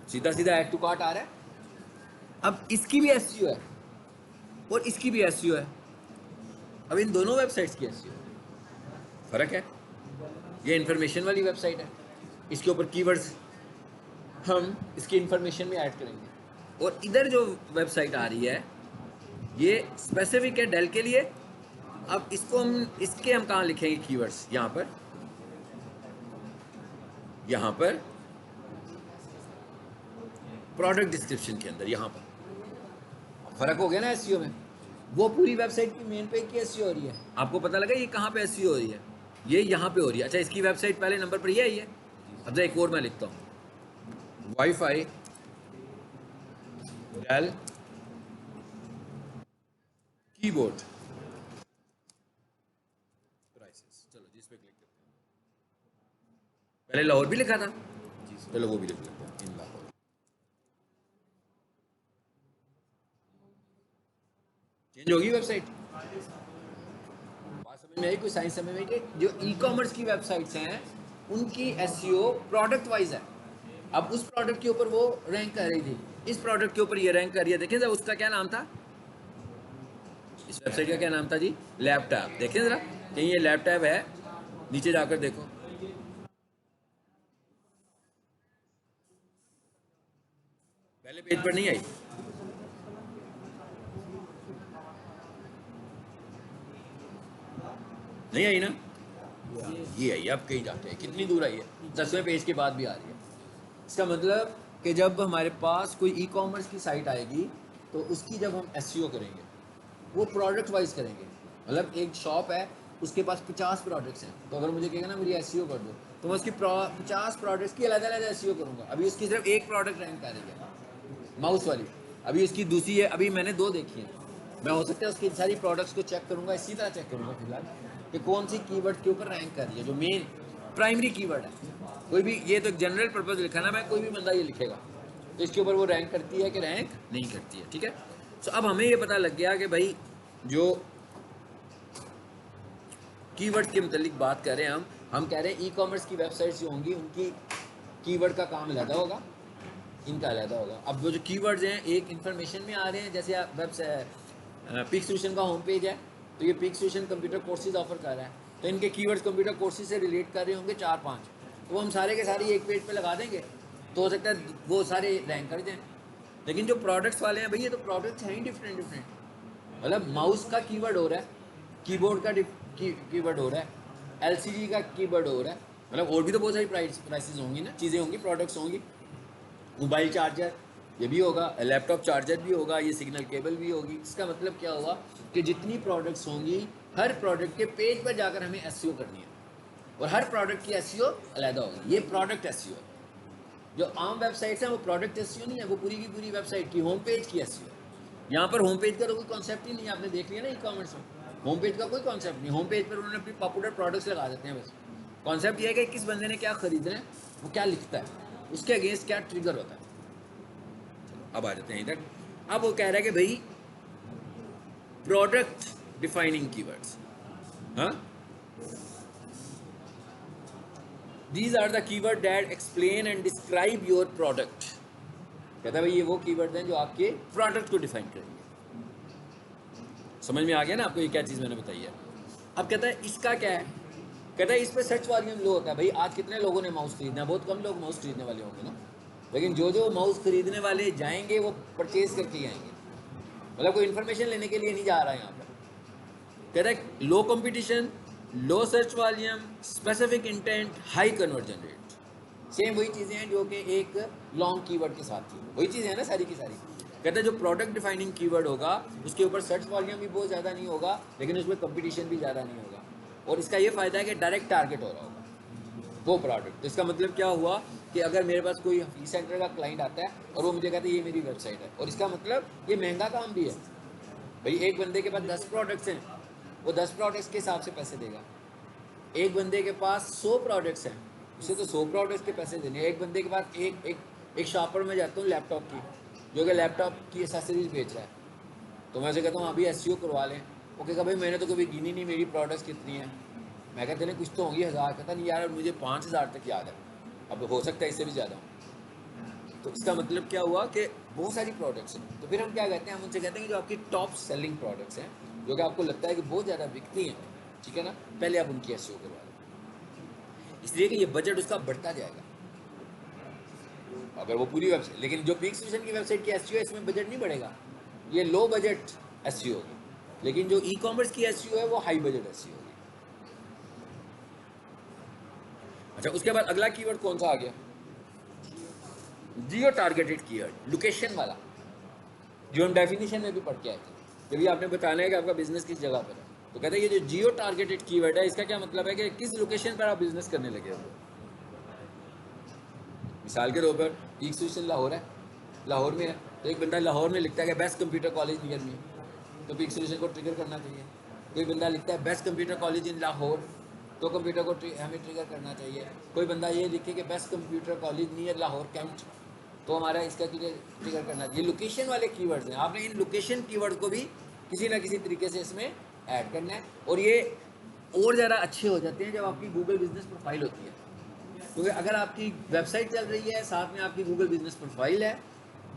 सीधा सीधा ऐड टू कार्ट आ रहा है। अब इसकी भी एसईओ है और इसकी भी एसईओ है। अब इन दोनों वेबसाइट्स की एसईओ फर्क है। ये इन्फॉर्मेशन वाली वेबसाइट है, इसके ऊपर कीवर्ड्स हम इसकी इन्फॉर्मेशन में ऐड करेंगे। और इधर जो वेबसाइट आ रही है ये स्पेसिफिक है डेल के लिए। अब इसको हम कहाँ लिखेंगे कीवर्ड्स, यहाँ पर प्रोडक्ट डिस्क्रिप्शन के अंदर, यहाँ पर फर्क हो गया ना एसईओ में। वो पूरी वेबसाइट की मेन पेज की एसईओ हो रही है, आपको पता लगा ये कहाँ पे एसईओ हो रही है, ये यहाँ पे हो रही है। अच्छा इसकी वेबसाइट पहले नंबर पर ये है। अब एक और मैं लिखता हूँ, वाईफाई डेल कीबोर्ड प्राइसेस। चलो जिस पे क्लिक करते हैं, पहले लाहौर भी लिखा था, चलो वो भी लिख लेते हैं, इन लाहौर। चेंज होगी वेबसाइट। बात समझ में आई, कोई साइंस समझ में आई कि जो ई कॉमर्स की वेबसाइट्स हैं उनकी एसईओ प्रोडक्ट वाइज है। अब उस प्रोडक्ट के ऊपर वो रैंक कर रही थी, इस प्रोडक्ट के ऊपर ये रैंक कर रही है। देखें जरा उसका क्या नाम था, इस वेबसाइट का क्या नाम था जी, लैपटॉप। देखें जरा कहीं ये लैपटॉप है, नीचे जाकर देखो। पहले पेज पर नहीं आई, नहीं आई ना, ये आई। अब कहीं जाते हैं, कितनी दूर आई है, 10वें पेज के बाद भी आ रही है। इसका मतलब कि जब हमारे पास कोई ई कॉमर्स की साइट आएगी तो उसकी जब हम एसईओ करेंगे वो प्रोडक्ट वाइज करेंगे। मतलब एक शॉप है, उसके पास 50 प्रोडक्ट्स हैं, तो अगर मुझे कहेगा ना मुझे एसईओ कर दो, तो मैं उसकी 50 प्रोडक्ट्स की अलग अलग एसईओ करूँगा। अभी उसकी सिर्फ एक प्रोडक्ट रैंक कर रही है, माउस वाली। अभी उसकी दूसरी है, अभी मैंने 2 देखी है। मैं हो सकता है उसकी सारी प्रोडक्ट्स को चेक करूँगा, इसी तरह चेक करूँगा फिलहाल कि कौन सी कीवर्ड के ऊपर रैंक कर रही है, जो मेन प्राइमरी कीवर्ड है। कोई भी, ये तो जनरल पर्पज लिखा ना, मैं कोई भी बंदा ये लिखेगा तो इसके ऊपर वो रैंक करती है कि रैंक नहीं करती है, ठीक है। तो अब हमें ये पता लग गया कि भाई जो कीवर्ड के मतलब बात कर रहे हैं हम कह रहे हैं ई कॉमर्स की वेबसाइट्स जो होंगी उनकी कीवर्ड का काम अलग होगा, इनका अलग होगा। अब वो जो कीवर्ड्स हैं एक इन्फॉर्मेशन में आ रहे हैं, जैसे वेबसाइट पीक सोल्यूशन का होम पेज है, तो ये peak solution computer courses offer कर रहा है, तो इनके कीवर्ड्स कंप्यूटर कोर्सेज से रिलेट कर रहे होंगे 4-5, तो वो हम सारे के सारे एक पेज पे लगा देंगे, तो हो सकता है वो सारे रैंक कर जाएं। लेकिन जो प्रोडक्ट्स वाले हैं भाई, ये तो प्रोडक्ट्स हैं ही डिफरेंट। मतलब माउस का कीवर्ड हो रहा है, कीबोर्ड का कीवर्ड हो रहा है, एलसीडी का कीवर्ड हो रहा है, मतलब और भी तो बहुत सारी प्राइसेस होंगी ना, चीज़ें होंगी, प्रोडक्ट्स होंगी। मोबाइल चार्जर ये भी होगा, लैपटॉप चार्जर भी होगा, ये सिग्नल केबल भी होगी। इसका मतलब क्या हुआ कि जितनी प्रोडक्ट्स होंगी हर प्रोडक्ट के पेज पर जाकर हमें एसईओ करनी है, और हर प्रोडक्ट की एसईओ अलग होगी। ये प्रोडक्ट एसईओ है। जो आम वेबसाइट्स हैं वो प्रोडक्ट एसईओ नहीं है, वो पूरी की पूरी वेबसाइट की होम पेज की एसईओ है। यहाँ पर होम पेज का तो कोई कॉन्सेप्ट ही नहीं है, आपने देख लिया ना ई कॉमर्स में, होम पेज का कोई कॉन्सेप्ट नहीं। होम पेज पर उन्होंने अपनी पॉपुलर प्रोडक्ट्स लगा देते हैं बस। कॉन्सेप्ट ये है कि किस बंदे ने क्या खरीदना है, वो क्या लिखता है, उसके अगेंस्ट क्या ट्रिगर होता है। अब आ जाते हैं इधर। अब वो कह रहा है कि भाई प्रोडक्ट डिफाइनिंग कीवर्ड्स, हाँ, these are the keyword that explain and describe your product. कहता है भाई ये वो कीवर्ड हैं जो आपके प्रोडक्ट को डिफाइन करेंगे। समझ में आ गया ना आपको ये क्या चीज़ मैंने बताई है। अब कहता है इसका क्या है, कहता है इस पर सर्च वॉल्यूम लो होता है। भाई आज कितने लोगों ने माउस खरीदना है, बहुत कम लोग माउस खरीदने वाले होंगे ना, लेकिन जो जो माउस खरीदने वाले जाएंगे वो परचेज करके आएंगे, मतलब कोई इन्फॉर्मेशन लेने के लिए नहीं जा रहा है यहाँ पर। कहता है low competition, low search volume, specific intent, high conversion rate. Same वही चीज़ें हैं जो कि एक लॉन्ग कीवर्ड के साथ थी, वही चीज़ें हैं ना सारी की सारी। कहते हैं जो प्रोडक्ट डिफाइनिंग कीवर्ड होगा उसके ऊपर सर्च वॉल्यूम भी बहुत ज़्यादा नहीं होगा, लेकिन उसमें कंपटीशन भी ज़्यादा नहीं होगा, और इसका ये फ़ायदा है कि डायरेक्ट टारगेट हो रहा होगा वो प्रोडक्ट। तो इसका मतलब क्या हुआ कि अगर मेरे पास कोई फी सेंटर का क्लाइंट आता है और वो मुझे कहता है ये मेरी वेबसाइट है, और इसका मतलब ये महंगा काम भी है भाई। एक बंदे के पास 10 प्रोडक्ट्स हैं, वो 10 प्रोडक्ट्स के हिसाब से पैसे देगा। एक बंदे के पास 100 प्रोडक्ट्स हैं, उसे तो 100 प्रोडक्ट्स के पैसे देने। एक बंदे के पास एक शॉपर में जाता हूँ लैपटॉप की, जो कि लैपटॉप की एसेसरीज बेच रहा है, तो मैं उसे कहता हूँ अभी एसईओ करवा लें। वो कहेगा भाई मैंने तो कभी गिनी नहीं मेरी प्रोडक्ट्स कितनी हैं। मैं कहते हैं कुछ तो होंगी 1000। कहता नहीं यार मुझे 5000 तक याद है, अब हो सकता है इससे भी ज़्यादा। तो इसका मतलब क्या हुआ कि बहुत सारी प्रोडक्ट्स हैं, तो फिर हम क्या कहते हैं, हम उनसे कहते हैं कि जो आपकी टॉप सेलिंग प्रोडक्ट्स हैं, जो कि आपको लगता है कि बहुत ज़्यादा बिकती हैं, ठीक है ना, पहले आप उनकी एसईओ करवा लें, इसलिए कि ये बजट उसका बढ़ता जाएगा अगर वो पूरी वेबसाइट। लेकिन जो पीक सॉल्यूशन की वेबसाइट की एसईओ है, इसमें बजट नहीं बढ़ेगा, ये लो बजट एसईओ होगी। लेकिन जो ई कॉमर्स की एसईओ है वो हाई बजट एसईओ होगी। अच्छा, उसके बाद अगला कीवर्ड कौन सा आ गया? जियो टारगेटेड कीवर्ड, लोकेशन वाला, जो हम डेफिनेशन में भी पढ़ के आए थे। जब ये आपने बताना है कि आपका बिजनेस किस जगह पर है, तो कहते हैं ये जो जियो टारगेटेड कीवर्ड है, इसका क्या मतलब है कि किस लोकेशन पर आप बिजनेस करने लगे हो। मिसाल के तौर पर पीक सॉल्यूशन लाहौर है, लाहौर में है, तो एक बंदा लाहौर में लिखता है कि best computer college near me, तो पीक सॉल्यूशन को ट्रिगर करना चाहिए। कोई बंदा लिखता है best computer college in Lahore, तो कंप्यूटर को हमें ट्रिगर करना चाहिए। कोई बंदा ये लिखे कि best computer college near Lahore cantt, तो हमारा इसका ट्रिगर करना चाहिए। लोकेशन वाले कीवर्ड्स हैं, आपने इन लोकेशन कीवर्ड को भी किसी ना किसी तरीके से इसमें ऐड करना है, और ये और ज़्यादा अच्छे हो जाते हैं जब आपकी गूगल बिजनेस प्रोफाइल होती है। क्योंकि अगर आपकी वेबसाइट चल रही है, साथ में आपकी गूगल बिजनेस प्रोफाइल है,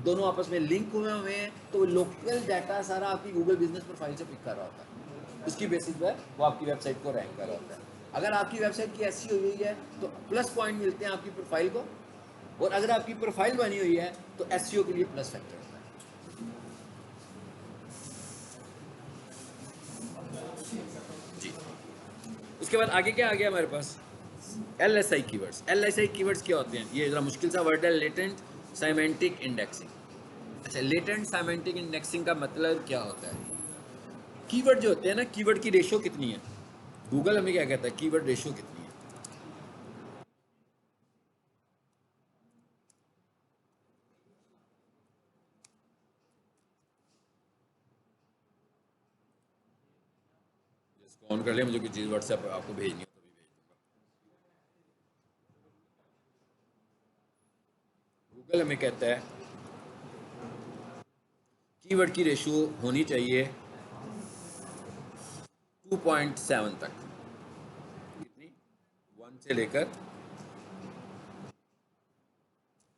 दोनों आपस में लिंक हुए हुए हैं, तो लोकल डाटा सारा आपकी गूगल बिजनेस प्रोफाइल से पिक कर रहा होता है, उसकी बेसिस पर वो आपकी वेबसाइट को रैंक कर रहा होता है। अगर आपकी वेबसाइट की ऐसी हुई है तो प्लस पॉइंट मिलते हैं आपकी प्रोफाइल को, और अगर आपकी प्रोफाइल बनी हुई है तो एसईओ के लिए प्लस फैक्टर होता है। जी, उसके बाद आगे क्या आ गया हमारे पास? LSI keywords. LSI कीवर्ड्स क्या होते हैं? ये जरा मुश्किल सा वर्ड है, लेटेंट साइमेंटिक इंडेक्सिंग। अच्छा, लेटेंट साइमेंटिक इंडेक्सिंग का मतलब क्या होता है? कीवर्ड जो होते हैं ना, कीवर्ड की रेशो कितनी है, गूगल हमें क्या कहता है, कीवर्ड रेशो कितनी है। इसको ऑन कर ले, मुझे कुछ चीज़ व्हाट्सएप आपको भेजनी हो तभी भेज दूंगा। गूगल हमें कहता है कीवर्ड की रेशो होनी चाहिए 2.7 तक। कितनी? 1 से लेकर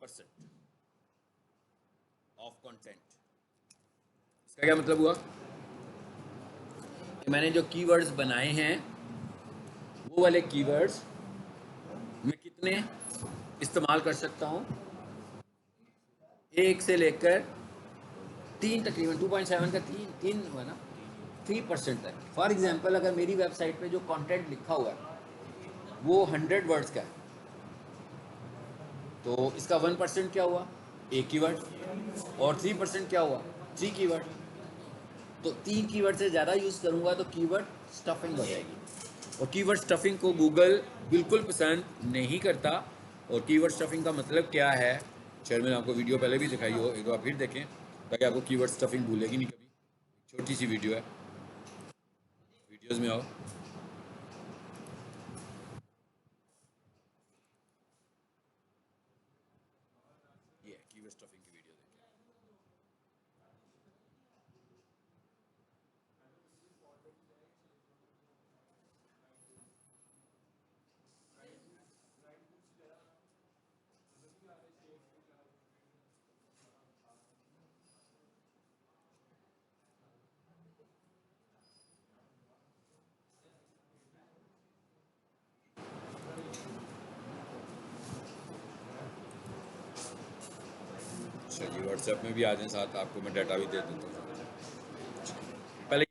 % ऑफ कंटेंट। इसका क्या मतलब हुआ कि मैंने जो कीवर्ड्स बनाए हैं वो वाले कीवर्ड्स मैं कितने इस्तेमाल कर सकता हूँ, 1 से लेकर 3 तकरीबन। 2.7 का 3 हुआ ना, 3% तक। फॉर एग्जांपल अगर मेरी वेबसाइट पे जो कंटेंट लिखा हुआ है वो 100 वर्ड्स का है, तो इसका 1% क्या हुआ, 1 कीवर्ड, और 3% क्या हुआ, 3 कीवर्ड। तो 3 कीवर्ड से ज़्यादा यूज़ करूँगा तो कीवर्ड स्टफिंग हो जाएगी, और कीवर्ड स्टफिंग को गूगल बिल्कुल पसंद नहीं करता। और कीवर्ड स्टफिंग का मतलब क्या है, शायद मैंने आपको वीडियो पहले भी दिखाई हो, एक बार फिर देखें ताकि आपको कीवर्ड स्टफिंग भूलेगी नहीं कभी। छोटी सी वीडियो है, वीडियोस में आओ। ये कीवर्ड स्टफिंग की वीडियो देखें। चलिए व्हाट्सएप में भी आ जाए, साथ आपको मैं डाटा भी दे देता हूँ। पहले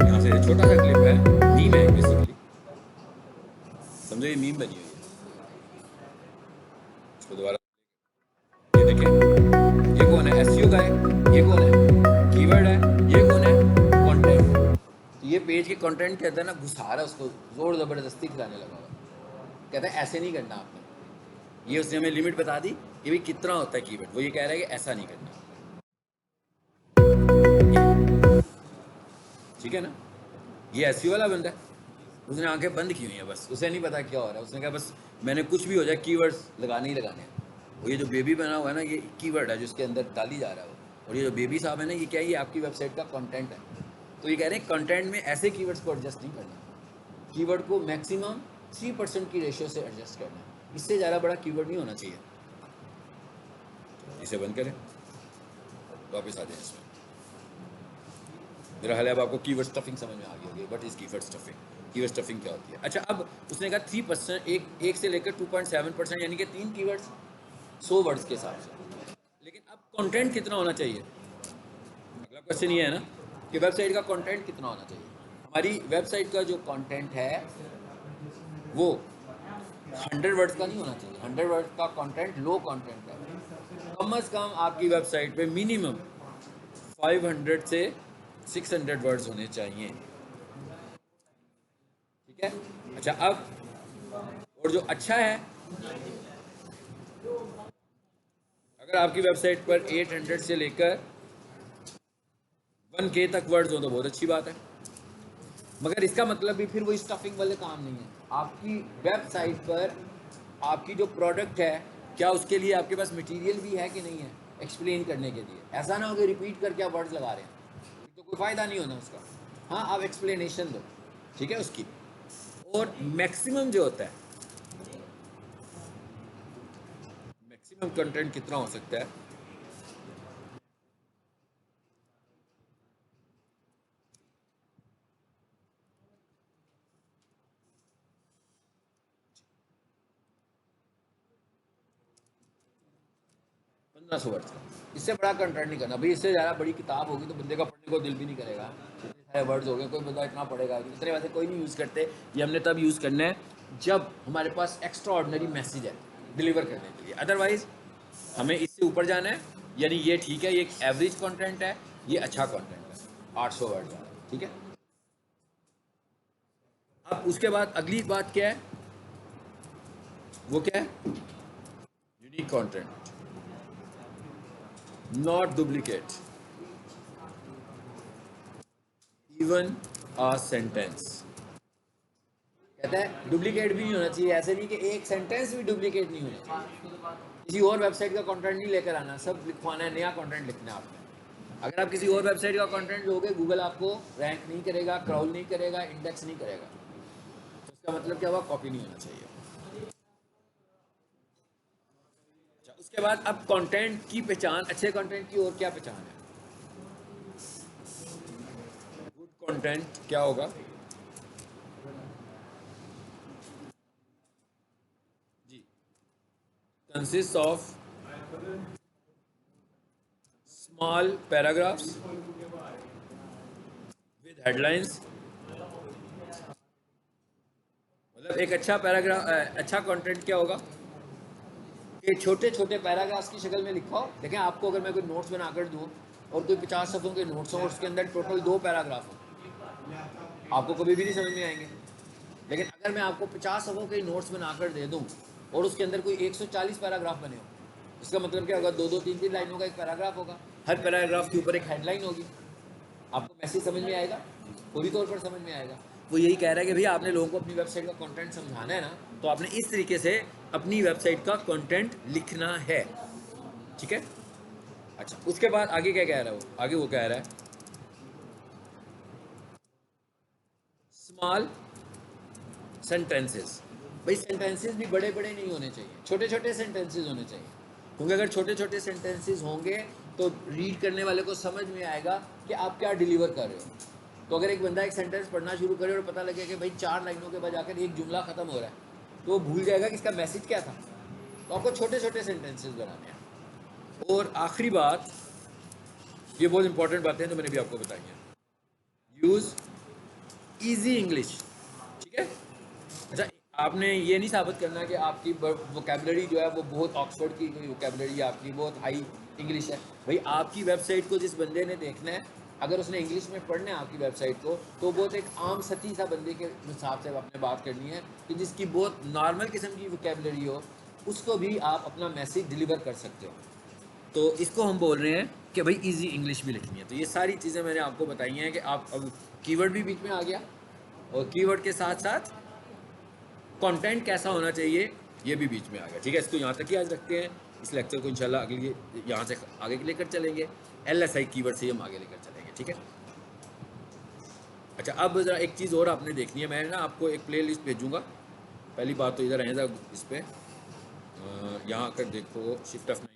यहाँ से छोटा सा क्लिप है, मीम है बेसिकली, समझो ये मीम बनी हुई है। इसको दोबारा एसईओ का है, ये कौन है, कीवर्ड है, ये कौन है, कंटेंट है। तो ये पेज के कंटेंट कहता है ना, घुसा रहा है उसको, जोर ज़बरदस्ती खिलाने लगा हुआ, कहता है ऐसे नहीं करना आपने। ये उसने हमें लिमिट बता दी कि भाई कितना होता है कीवर्ड, वो ये कह रहा है कि ऐसा नहीं करना, ठीक है ना। ये एसईओ वाला बंदा है, उसने आंखें बंद की हुई हैं बस, उसे नहीं पता क्या हो रहा है। उसने कहा बस मैंने कुछ भी हो जाए कीवर्ड्स लगाने ही लगाने हैं। और ये जो बेबी बना हुआ है ना, ये कीवर्ड है जिसके अंदर डाली जा रहा है वो। और ये जो बेबी साहब है ना, ये क्या है, ये आपकी वेबसाइट का कंटेंट है। तो ये कह रहे हैं कंटेंट में ऐसे कीवर्ड्स को एडजस्ट नहीं करना, कीवर्ड को मैक्सिमम 3% की रेशियो से एडजस्ट करना है, इससे ज़्यादा बड़ा कीवर्ड नहीं होना चाहिए। इसे बंद करें, वापस आ जाए इसमें। मेरा हाल है अब आपको कीवर्ड स्टफिंग समझ में आ गई होगी। What is keyword stuffing, keyword stuffing क्या होती है। अच्छा, अब उसने कहा 3%, एक से लेकर 2.7%, यानी कि 3 कीवर्ड्स 100 वर्ड्स के हिसाब से। लेकिन अब कंटेंट कितना होना चाहिए, अगला क्वेश्चन ये है ना कि वेबसाइट का कंटेंट कितना होना चाहिए। हमारी वेबसाइट का जो कंटेंट है वो 100 वर्ड्स का नहीं होना चाहिए। 100 वर्ड्स का कंटेंट लो कंटेंट है। कम से कम आपकी वेबसाइट पे मिनिमम 500 से 600 वर्ड्स होने चाहिए, ठीक है। अच्छा, अब और जो अच्छा है, अगर आपकी वेबसाइट पर 800 से लेकर 1K तक वर्ड्स हो तो बहुत अच्छी बात है। मगर इसका मतलब भी फिर वही स्टफिंग वाले काम नहीं है। आपकी वेबसाइट पर आपकी जो प्रोडक्ट है, क्या उसके लिए आपके पास मटेरियल भी है कि नहीं है एक्सप्लेन करने के लिए। ऐसा ना हो कि रिपीट करके आप वर्ड्स लगा रहे हैं, तो कोई फ़ायदा नहीं होना उसका। हाँ, आप एक्सप्लेनेशन दो, ठीक है उसकी। और मैक्सिमम जो होता है, मैक्सिमम कंटेंट कितना हो सकता है, ₹1500 वर्ड्स का। इससे बड़ा कंटेंट नहीं करना भाई। इससे ज़्यादा बड़ी किताब होगी तो बंदे का पढ़ने को दिल भी नहीं करेगा। इतने सारे वर्ड्स हो गए, कोई बंदा इतना पढ़ेगा। इतने वैसे कोई नहीं यूज़ करते। ये हमने तब यूज़ करना है जब हमारे पास एक्स्ट्रा ऑर्डनरी मैसेज है डिलीवर करने के लिए। अदरवाइज हमें इससे ऊपर जाना है, यानी ये ठीक है, ये एक एवरेज कंटेंट है, ये अच्छा कंटेंट है 800 वर्ड वाला, ठीक है। अब उसके बाद अगली बात क्या है, वो क्या है, unique content, not duplicate even a sentence. कहता है डुप्लीकेट भी नहीं होना चाहिए। ऐसे नहीं कि एक सेंटेंस भी डुप्लीकेट नहीं होना चाहिए। किसी और वेबसाइट का कंटेंट नहीं लेकर आना, सब लिखवाना है, नया कंटेंट लिखना है आपने। अगर आप किसी और वेबसाइट का कंटेंट लोगे, गूगल आपको रैंक नहीं करेगा, क्राउल नहीं करेगा, इंडेक्स नहीं करेगा। तो इसका मतलब क्या हुआ, कॉपी नहीं होना चाहिए। अच्छा, उसके बाद अब कंटेंट की पहचान, अच्छे कंटेंट की और क्या पहचान है। गुड कंटेंट क्या होगा जी, consist of small paragraphs with headlines. मतलब एक अच्छा पैराग्राफ, अच्छा कंटेंट क्या होगा कि छोटे छोटे पैराग्राफ्स की शक्ल में लिखा हो। देखें, आपको अगर मैं कोई नोट्स बनाकर दूँ और कोई 50 सफ़ों के नोट्स हों और उसके अंदर टोटल 2 पैराग्राफ हो, आपको कभी भी नहीं समझ में आएंगे। लेकिन अगर मैं आपको 50 सफ़ों के नोट्स बनाकर दे दूँ और उसके अंदर कोई 140 पैराग्राफ बने हो, इसका मतलब क्या होगा, 2-2, 3-3 लाइनों का एक पैराग्राफ होगा। हर पैराग्राफ के ऊपर एक हेडलाइन होगी। आपको मैसेज समझ में आएगा, पूरी तौर पर समझ में आएगा। वो यही कह रहा है कि भैया आपने लोगों को अपनी वेबसाइट का कंटेंट समझाना है ना, तो आपने इस तरीके से अपनी वेबसाइट का कंटेंट लिखना है, ठीक है। अच्छा, उसके बाद आगे क्या कह रहा है वो, आगे वो कह रहा है स्मॉल सेंटेंसेस। भाई सेंटेंसेस भी बड़े बड़े नहीं होने चाहिए, छोटे छोटे सेंटेंसेस होने चाहिए। क्योंकि अगर छोटे छोटे सेंटेंसेस होंगे तो रीड करने वाले को समझ में आएगा कि आप क्या डिलीवर कर रहे हो। तो अगर एक बंदा एक सेंटेंस पढ़ना शुरू करे और पता लगे कि भाई 4 लाइनों के बाद जाकर एक जुमला खत्म हो रहा है, तो वो भूल जाएगा कि इसका मैसेज क्या था। तो आपको छोटे छोटे सेंटेंसेस बनाने हैं। और आखिरी बात, ये बहुत इंपॉर्टेंट बातें हैं जो मैंने भी आपको बताई हैं। यूज़ ईजी इंग्लिश, ठीक है। अच्छा, आपने ये नहीं साबित करना कि आपकी वोकेबलरी जो है वो बहुत ऑक्सफोर्ड की कोई वोकेबलरी आपकी बहुत हाई इंग्लिश है। भाई आपकी वेबसाइट को जिस बंदे ने देखना है, अगर उसने इंग्लिश में पढ़ना है आपकी वेबसाइट को, तो बहुत एक आम सती सा बंदे के हिसाब से आपने बात करनी है कि जिसकी बहुत नॉर्मल किस्म की वोकेबलरी हो, उसको भी आप अपना मैसेज डिलीवर कर सकते हो। तो इसको हम बोल रहे हैं कि भाई इजी इंग्लिश भी लिखनी है। तो ये सारी चीज़ें मैंने आपको बताई हैं कि आप अब कीवर्ड भी बीच में आ गया, और कीवर्ड के साथ साथ कंटेंट कैसा होना चाहिए ये भी बीच में आ गया। ठीक है, इसको यहाँ तक ही आज रखते हैं। इस लेक्चर को इंशाल्लाह अगली यहाँ से आगे लेकर चलेंगे, LSI कीवर्ड से हम आगे लेकर चलेंगे। ठीक है, अच्छा अब ज़रा एक चीज़ और आपने देखनी है। मैं ना आपको एक प्ले लिस्ट भेजूँगा। पहली बात तो इधर आए इस पर यहाँ आकर देखो, शिफ्ट F9